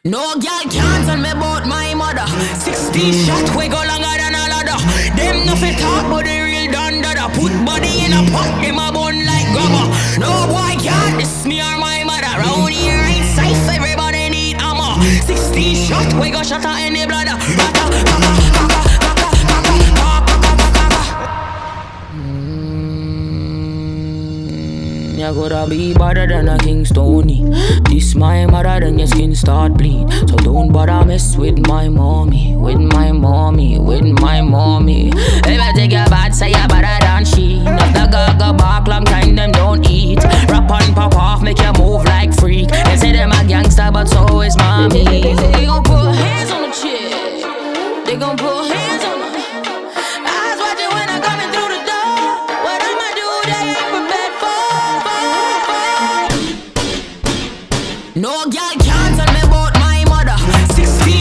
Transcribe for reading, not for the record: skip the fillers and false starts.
No girl can't tell me about my mother. 60 shot we go longer than a ladder. Them no fit talk but the real done dada. Put body in a pot, them a bun like grabber. No boy can't diss me or my mother. Round here ain't safe, everybody need ammo. 60 shot we go shot at any bladder. You gotta be better than a King Stony. This my mother, then your skin start bleed. So don't bother mess with my mommy. With my mommy, with my mommy. If I take your bad, say you better than she. If the gaga bark, long time them don't eat. Rap on, pop off, make you move like freak. They say them a gangster, but so is mommy. They gon' put hands on the chick. They gon' put hands